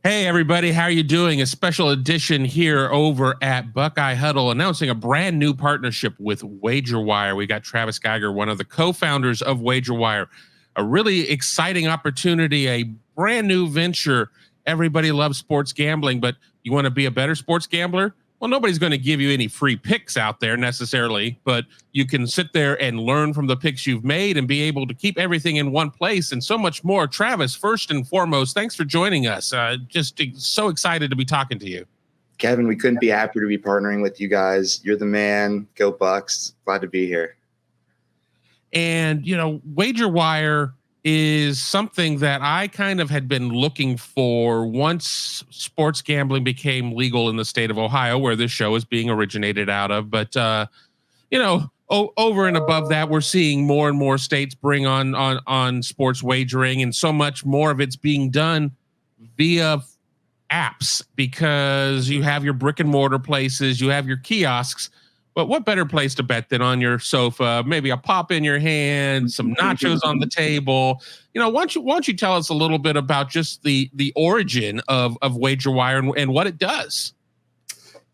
Hey everybody, how are you doing? A special edition here over at BuckeyeHuddle, announcing a brand new partnership with WagerWire. We got Travis Geiger, one of the co-founders of WagerWire. A really exciting opportunity, a brand new venture. Everybody loves sports gambling, but you want to be a better sports gambler? Well, nobody's going to give you any free picks out there necessarily, but you can sit there and learn from the picks you've made and be able to keep everything in one place and so much more. Travis, first and foremost, thanks for joining us. Just so excited to be talking to you. Kevin, we couldn't be happier to be partnering with you guys. You're the man. Go Bucks. Glad to be here. And, WagerWire is something that I kind of had been looking for once sports gambling became legal in the state of Ohio, where this show is being originated out of. But, over and above that, we're seeing more and more states bring on sports wagering, and so much more of it's being done via apps, because you have your brick and mortar places, you have your kiosks. But what better place to bet than on your sofa, maybe a pop in your hand, some nachos on the table? Why don't you tell us a little bit about just the origin of WagerWire and what it does?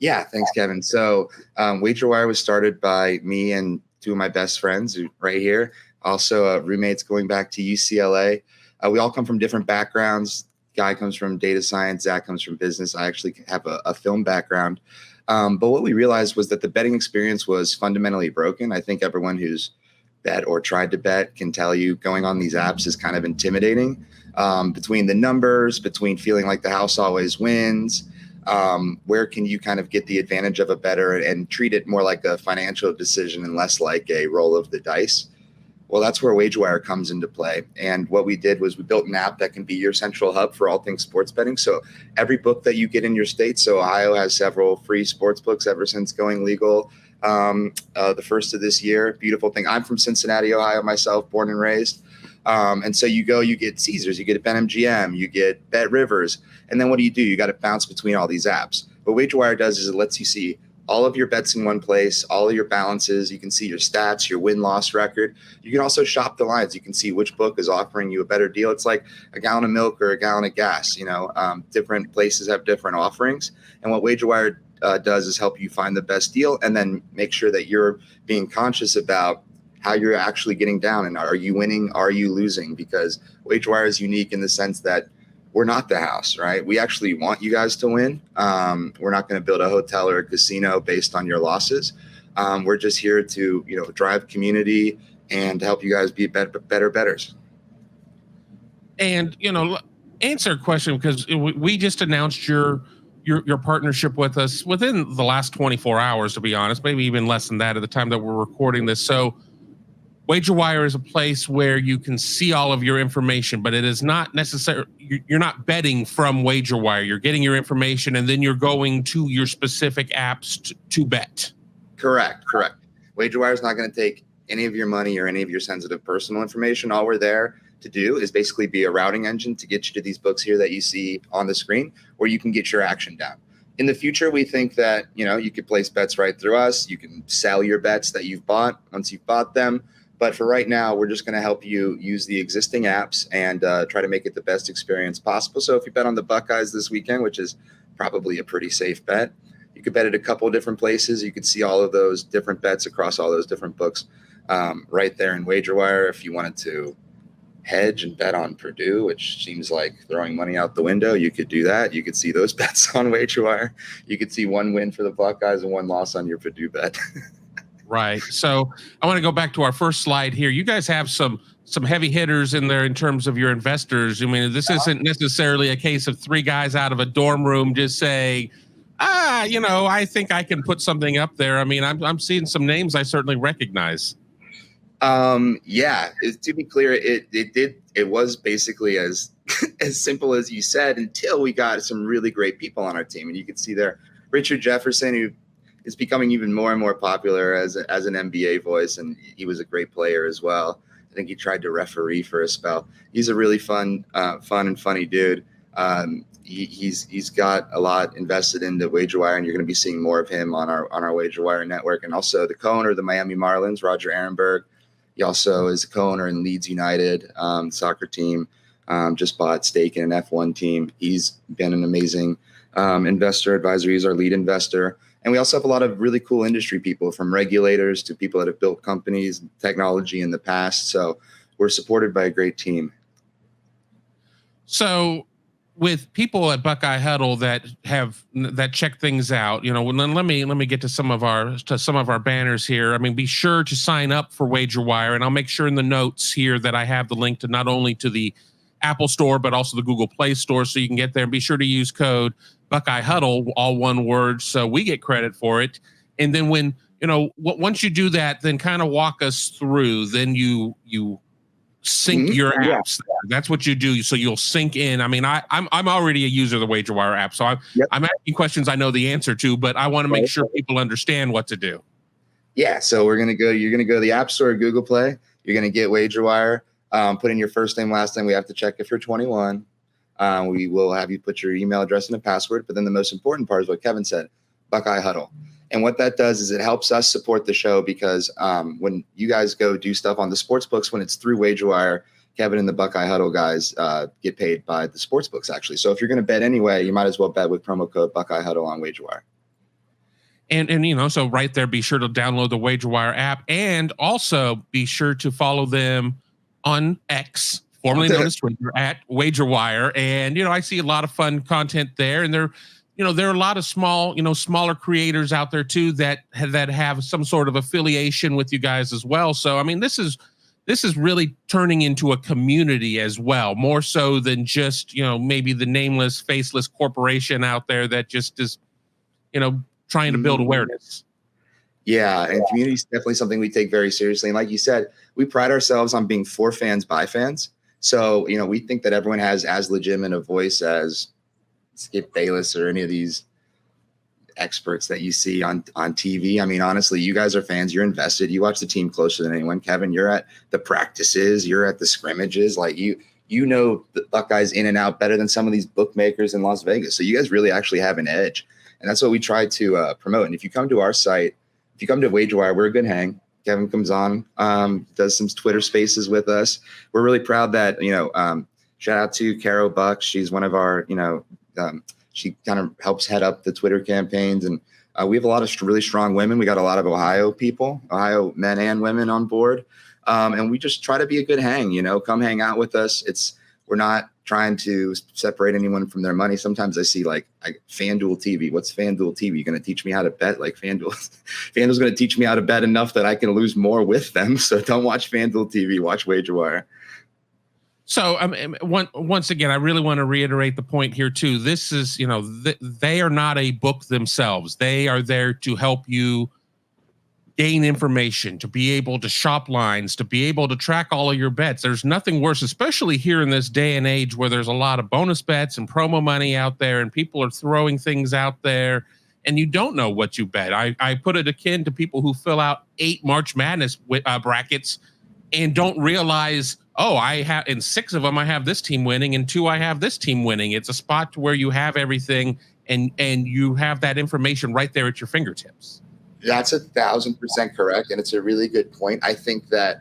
Yeah, thanks, Kevin. So WagerWire was started by me and two of my best friends right here, also roommates going back to UCLA. We all come from different backgrounds. Guy comes from data science, Zach comes from business. I actually have a film background. But what we realized was that the betting experience was fundamentally broken. I think everyone who's bet or tried to bet can tell you going on these apps is kind of intimidating, between the numbers, between feeling like the house always wins. Where can you kind of get the advantage of a bettor and treat it more like a financial decision and less like a roll of the dice? Well, that's where WagerWire comes into play. And what we did was we built an app that can be your central hub for all things sports betting. So every book that you get in your state, so Ohio has several free sports books ever since going legal, the first of this year. Beautiful thing. I'm from Cincinnati, Ohio myself, born and raised. And so you get Caesars, you get a BetMGM, you get Bet Rivers. And then what do? You got to bounce between all these apps. What WagerWire does is it lets you see all of your bets in one place, all of your balances. You can see your stats, your win-loss record. You can also shop the lines. You can see which book is offering you a better deal. It's like a gallon of milk or a gallon of gas. Different places have different offerings. And what WagerWire does is help you find the best deal and then make sure that you're being conscious about how you're actually getting down. And are you winning? Are you losing? Because WagerWire is unique in the sense that we're not the house, right? We actually want you guys to win. We're not going to build a hotel or a casino based on your losses. We're just here to, drive community and help you guys be better bettors. And, answer a question, because we just announced your partnership with us within the last 24 hours, to be honest, maybe even less than that at the time that we're recording this. So WagerWire is a place where you can see all of your information, but it is not necessary. You're not betting from WagerWire. You're getting your information, and then you're going to your specific apps to bet. Correct. WagerWire is not going to take any of your money or any of your sensitive personal information. All we're there to do is basically be a routing engine to get you to these books here that you see on the screen, where you can get your action down. In the future, we think that, you could place bets right through us. You can sell your bets that you've bought once you've bought them. But for right now, we're just going to help you use the existing apps and try to make it the best experience possible. So if you bet on the Buckeyes this weekend, which is probably a pretty safe bet, you could bet at a couple of different places. You could see all of those different bets across all those different books right there in WagerWire. If you wanted to hedge and bet on Purdue, which seems like throwing money out the window, you could do that. You could see those bets on WagerWire. You could see one win for the Buckeyes and one loss on your Purdue bet. Right. So I want to go back to our first slide here. You guys have some heavy hitters in there in terms of your investors. I mean, this isn't necessarily a case of three guys out of a dorm room just saying, I think I can put something up there. I mean, I'm seeing some names I certainly recognize. Yeah. To be clear, it was basically as simple as you said, until we got some really great people on our team. And you can see there Richard Jefferson, who is becoming even more and more popular as an NBA voice, and he was a great player as well. I think he tried to referee for a spell. He's a really fun and funny dude. He's got a lot invested into WagerWire, and you're going to be seeing more of him on our WagerWire network. And also the co-owner of the Miami Marlins, Roger Ehrenberg. He also is a co-owner in Leeds United soccer team. just bought stake in an F1 team. He's been an amazing investor advisor. He's our lead investor. And we also have a lot of really cool industry people, from regulators to people that have built companies, technology in the past. So we're supported by a great team. So with people at BuckeyeHuddle that check things out, let me get to some of our banners here. I mean, be sure to sign up for WagerWire, and I'll make sure in the notes here that I have the link to not only to the Apple Store but also the Google Play Store, so you can get there. And be sure to use code BuckeyeHuddle, all one word, so we get credit for it. And then when once you do that, then kind of walk us through. Then you sync your apps. That's what you do. So you'll sync in. I mean, I'm already a user of the WagerWire app, so I'm asking questions I know the answer to, but I want to make sure people understand what to do. Yeah. So you're gonna go to the App Store or Google Play. You're gonna get WagerWire. Put in your first name, last name. We have to check if you're 21. We will have you put your email address and a password. But then the most important part is what Kevin said, BuckeyeHuddle. And what that does is it helps us support the show, because when you guys go do stuff on the sportsbooks, when it's through WagerWire, Kevin and the BuckeyeHuddle guys get paid by the sportsbooks, actually. So if you're going to bet anyway, you might as well bet with promo code BuckeyeHuddle on WagerWire. And so right there, be sure to download the WagerWire app, and also be sure to follow them on X, formerly known as Twitter, at WagerWire. And I see a lot of fun content there, and there are a lot of smaller creators out there too that have some sort of affiliation with you guys as well. So I mean, this is really turning into a community as well, more so than just maybe the nameless, faceless corporation out there that just is trying to build awareness. Yeah, and community is definitely something we take very seriously. And like you said, we pride ourselves on being for fans by fans. So we think that everyone has as legitimate a voice as Skip Bayless or any of these experts that you see on TV. I mean, honestly, you guys are fans. You're invested. You watch the team closer than anyone. Kevin, you're at the practices. You're at the scrimmages. Like you know the Buckeyes in and out better than some of these bookmakers in Las Vegas. So you guys really actually have an edge. And that's what we try to promote. And if you come to our site, if you come to WagerWire, we're a good hang. Kevin comes on, does some Twitter spaces with us. We're really proud that, shout out to Caro Buck. She's one of our, she kind of helps head up the Twitter campaigns. And we have a lot of really strong women. We got a lot of Ohio men and women on board. And we just try to be a good hang, come hang out with us. We're not trying to separate anyone from their money. Sometimes I see like FanDuel TV. What's FanDuel TV? You're going to teach me how to bet? Like FanDuel's going to teach me how to bet enough that I can lose more with them. So don't watch FanDuel TV, watch WagerWire. So once again, I really want to reiterate the point here too. This is, they are not a book themselves. They are there to help you gain information, to be able to shop lines, to be able to track all of your bets. There's nothing worse, especially here in this day and age where there's a lot of bonus bets and promo money out there and people are throwing things out there and you don't know what you bet. I put it akin to people who fill out 8 March Madness brackets and don't realize, I have in 6 of them, I have this team winning, and 2, I have this team winning. It's a spot where you have everything and you have that information right there at your fingertips. That's 1,000% correct. And it's a really good point. I think that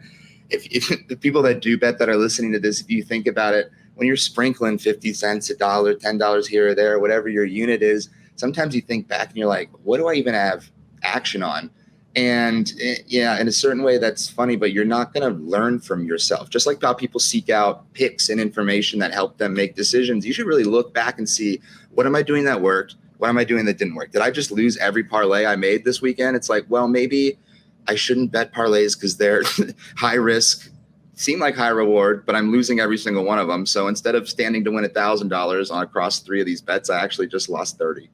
if the people that do bet that are listening to this, if you think about it, when you're sprinkling 50 cents, $1, $10 here or there, whatever your unit is, sometimes you think back and you're like, what do I even have action on? And yeah, in a certain way, that's funny, but you're not going to learn from yourself. Just like how people seek out picks and information that help them make decisions, you should really look back and see, what am I doing that worked? What am I doing that didn't work? Did I just lose every parlay I made this weekend? It's like, well, maybe I shouldn't bet parlays because they're high risk, seem like high reward, but I'm losing every single one of them. So instead of standing to win $1,000 on across 3 of these bets, I actually just lost 30.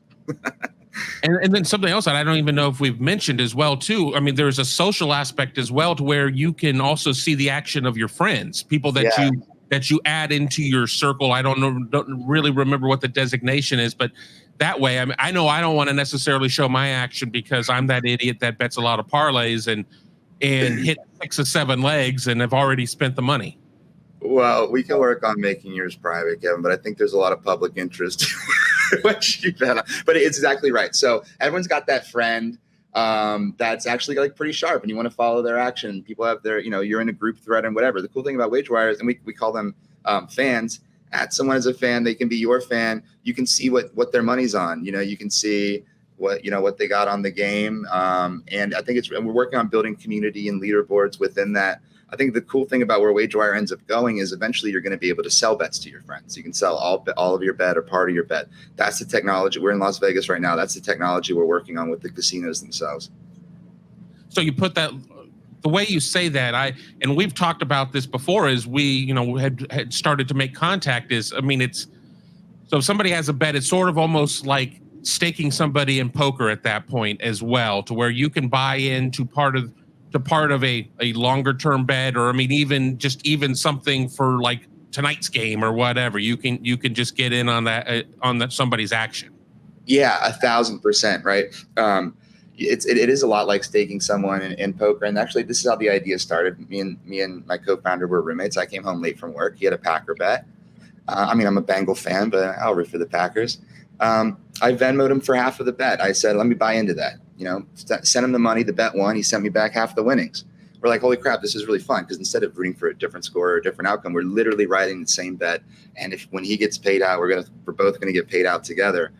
And then something else that I don't even know if we've mentioned as well too. I mean, there's a social aspect as well to where you can also see the action of your friends, people that you add into your circle. I don't really remember what the designation is, but that way, I mean, I know I don't want to necessarily show my action because I'm that idiot that bets a lot of parlays and hit 6 or 7 legs and have already spent the money. Well, we can work on making yours private, Kevin, but I think there's a lot of public interest. What you bet on. But it's exactly right. So everyone's got that friend that's actually like pretty sharp and you want to follow their action. People have their, you're in a group thread and whatever. The cool thing about WagerWire is, and we call them fans, add someone as a fan. They can be your fan. You can see what their money's on. You can see what they got on the game. And I think we're working on building community and leaderboards within that. I think the cool thing about where WagerWire ends up going is eventually you're going to be able to sell bets to your friends. You can sell all of your bet or part of your bet. That's the technology. We're in Las Vegas right now. That's the technology we're working on with the casinos themselves. So you put that, the way you say that, and we've talked about this before, as we, had started to make contact, is, I mean, so if somebody has a bet, it's sort of almost like staking somebody in poker at that point as well, to where you can buy into part of a longer term bet, or I mean, even something for like tonight's game or whatever. You can just get in on that somebody's action. Yeah, 1,000%, right? It is a lot like staking someone in poker. And actually, this is how the idea started. Me and my co-founder were roommates. I came home late from work. He had a Packer bet. I'm a Bengal fan, but I'll root for the Packers. I Venmo'd him for half of the bet. I said, let me buy into that. Send him the money. The bet won. He sent me back half the winnings. We're like, holy crap, this is really fun, because instead of rooting for a different score or a different outcome, we're literally writing the same bet. And when he gets paid out, we're both gonna get paid out together.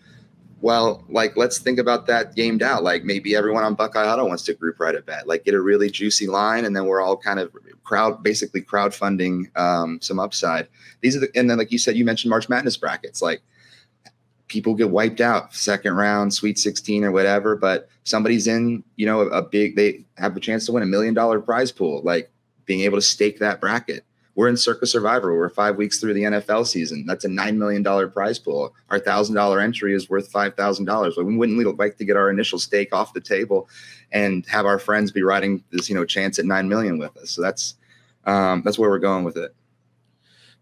Well, let's think about that gamed out. Like, maybe everyone on BuckeyeHuddle wants to group write a bet, like get a really juicy line, and then we're all kind of basically crowdfunding some upside. And then, like you said, you mentioned March Madness brackets. Like, people get wiped out second round, Sweet 16 or whatever, but somebody's in, they have a chance to win $1 million prize pool, like being able to stake that bracket. We're in Circa Survivor. We're 5 weeks through the NFL season. That's a $9 million prize pool. Our $1,000 entry is worth $5,000. We wouldn't like to get our initial stake off the table and have our friends be riding this, chance at $9 million with us. So that's where we're going with it.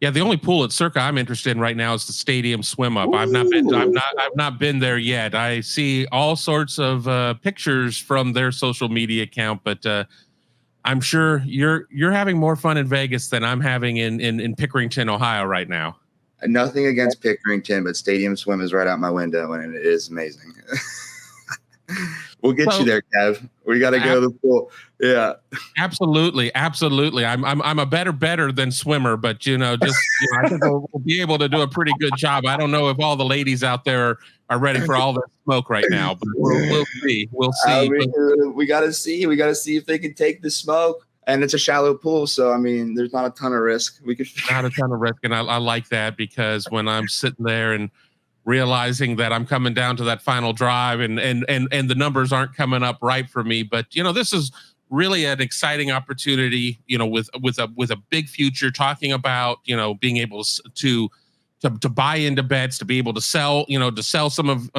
Yeah, the only pool at Circa I'm interested in right now is the stadium swim up. I've not been there yet. I see all sorts of pictures from their social media account, but I'm sure you're having more fun in Vegas than I'm having in Pickerington, Ohio right now. Nothing against Pickerington, but stadium swim is right out my window, and it is amazing. We'll get you there, Kev. We got to go to the pool. Yeah, absolutely. I'm a better than swimmer, but I think we'll be able to do a pretty good job. I don't know if all the ladies out there are ready for all the smoke right now, but we'll see. We'll see. We got to see. We got to see if they can take the smoke. And it's a shallow pool, so I mean, there's not a ton of risk. Not a ton of risk, and I like that, because when I'm sitting there and realizing that I'm coming down to that final drive and the numbers aren't coming up right for me. But, this is really an exciting opportunity, with a big future, talking about, being able to buy into bets, to be able to sell some of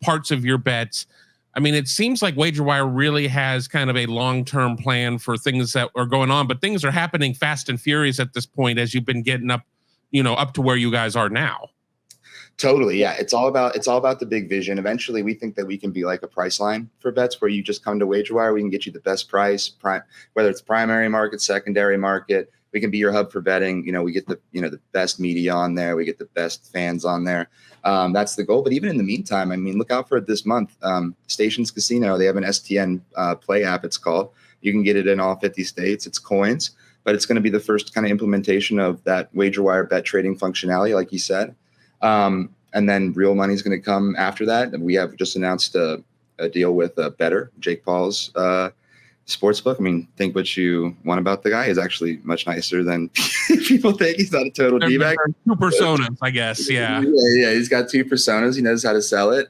parts of your bets. I mean, it seems like WagerWire really has kind of a long-term plan for things that are going on, but things are happening fast and furious at this point, as you've been getting up to where you guys are now. Totally. Yeah. It's all about the big vision. Eventually, we think that we can be like a price line for bets, where you just come to WagerWire. We can get you the best price, whether it's primary market, secondary market. We can be your hub for betting. We get the best media on there. We get the best fans on there. That's the goal. But even in the meantime, I mean, look out for it this month. Stations Casino, they have an STN Play app, it's called. You can get it in all 50 states. It's coins, but it's going to be the first kind of implementation of that WagerWire bet trading functionality, like you said. And then real money is going to come after that. And we have just announced a deal with Bettor, Jake Paul's sportsbook. I mean, think what you want about the guy. He's actually much nicer than people think. He's not a total D-bag. Two personas, I guess. Yeah. Yeah. He's got two personas. He knows how to sell it.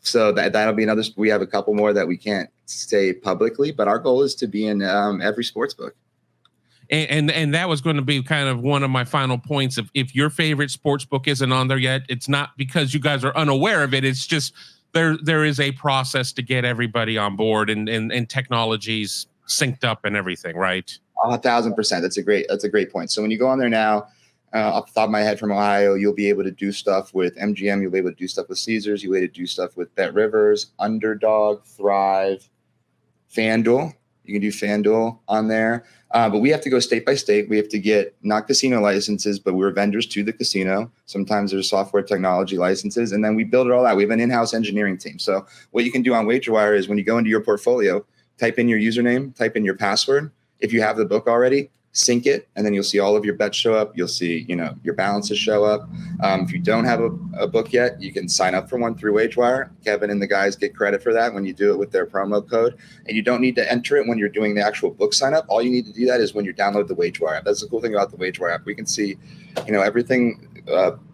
So that'll be another. We have a couple more that we can't say publicly, but our goal is to be in every sportsbook. And that was going to be kind of one of my final points. If your favorite sports book isn't on there yet, it's not because you guys are unaware of it. It's just there is a process to get everybody on board and technologies synced up and everything, right? 1,000%. That's a great point. So when you go on there now, off the top of my head from Ohio, you'll be able to do stuff with MGM. You'll be able to do stuff with Caesars. You'll be able to do stuff with Bet Rivers, Underdog, Thrive, FanDuel. You can do FanDuel on there. But we have to go state by state. We have to get not casino licenses, but we're vendors to the casino. Sometimes there's software technology licenses, and then we build it all out. We have an in-house engineering team. So what you can do on WagerWire is when you go into your portfolio, type in your username, type in your password. If you have the book already, sync it, and then you'll see all of your bets show up. You'll see, your balances show up. If you don't have a book yet, you can sign up for one through WagerWire. Kevin and the guys get credit for that when you do it with their promo code. And you don't need to enter it when you're doing the actual book sign up. All you need to do that is when you download the WagerWire app. That's the cool thing about the WagerWire app. We can see, everything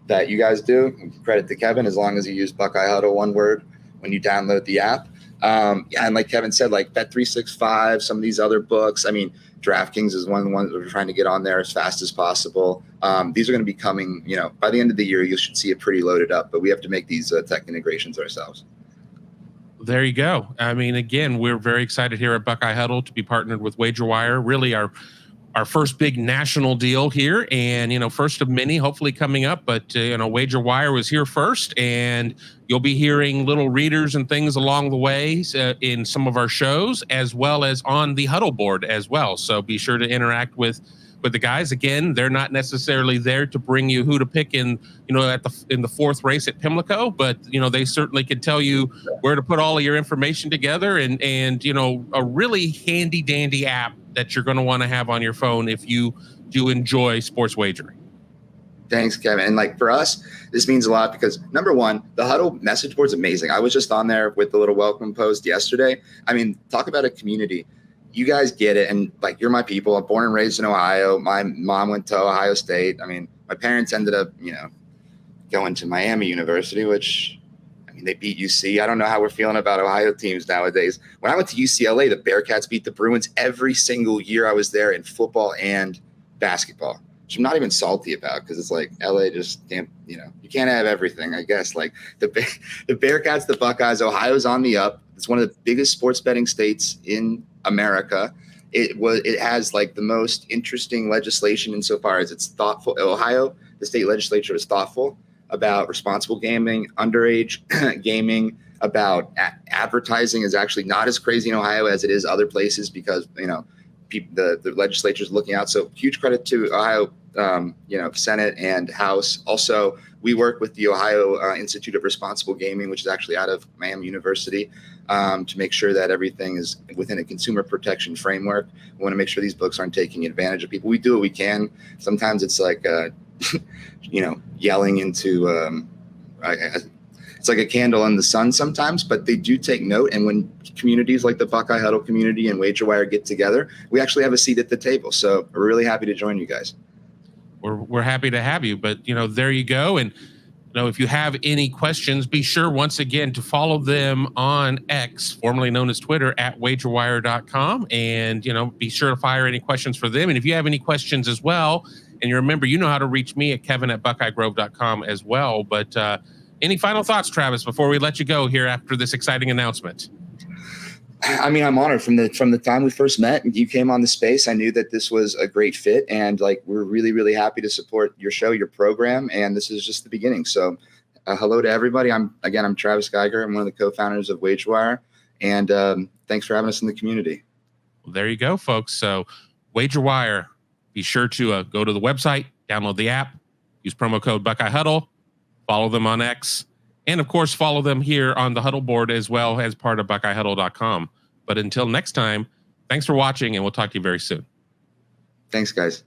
that you guys do. Credit to Kevin, as long as you use BuckeyeHuddle, one word, when you download the app. And like Kevin said, like Bet365, some of these other books. I mean, DraftKings is one of the ones that we're trying to get on there as fast as possible. These are going to be coming, by the end of the year, you should see it pretty loaded up, but we have to make these tech integrations ourselves. There you go. I mean, again, we're very excited here at BuckeyeHuddle to be partnered with WagerWire. Really our first big national deal here, and first of many hopefully coming up, but WagerWire was here first, and you'll be hearing little readers and things along the way in some of our shows, as well as on the Huddle board as well. So be sure to interact with the guys. Again, they're not necessarily there to bring you who to pick in in the fourth race at Pimlico, but they certainly can tell you where to put all of your information together, and a really handy dandy app that you're going to want to have on your phone if you do enjoy sports wagering. Thanks, Kevin. And for us, this means a lot because, number one, the Huddle message board's amazing. I was just on there with the little welcome post yesterday. I mean, talk about a community. You guys get it. And you're my people. I'm born and raised in Ohio. My mom went to Ohio State. I mean, my parents ended up, going to Miami University, which, they beat UC. I don't know how we're feeling about Ohio teams nowadays. When I went to UCLA, the Bearcats beat the Bruins every single year I was there in football and basketball, which I'm not even salty about because it's LA just can't, you can't have everything, I guess. The Bearcats, the Buckeyes, Ohio's on the up. It's one of the biggest sports betting states in America. It has the most interesting legislation insofar as it's thoughtful. Ohio, the state legislature is thoughtful about responsible gaming, underage gaming, about advertising is actually not as crazy in Ohio as it is other places because, the legislature is looking out. So huge credit to Ohio, Senate and House. Also, we work with the Ohio Institute of Responsible Gaming, which is actually out of Miami University, to make sure that everything is within a consumer protection framework. We want to make sure these books aren't taking advantage of people. We do what we can. Sometimes it's yelling into it's like a candle in the sun sometimes, but they do take note. And when communities like the BuckeyeHuddle community and WagerWire get together, we actually have a seat at the table. So we're really happy to join you guys. We're happy to have you, but there you go. And if you have any questions, be sure once again to follow them on X, formerly known as Twitter, at WagerWire.com, and be sure to fire any questions for them. And if you have any questions as well, and you remember, how to reach me at Kevin@BuckeyeGrove.com as well. But any final thoughts, Travis, before we let you go here after this exciting announcement? I mean, I'm honored from the time we first met and you came on the space. I knew that this was a great fit, and we're really, really happy to support your show, your program, and this is just the beginning. So, hello to everybody. I'm Travis Geiger. I'm one of the co-founders of WagerWire, and thanks for having us in the community. Well, there you go, folks. So, WagerWire. Be sure to go to the website, download the app, use promo code BuckeyeHuddle, follow them on X, and of course, follow them here on the Huddle board as well as part of BuckeyeHuddle.com. But until next time, thanks for watching, and we'll talk to you very soon. Thanks, guys.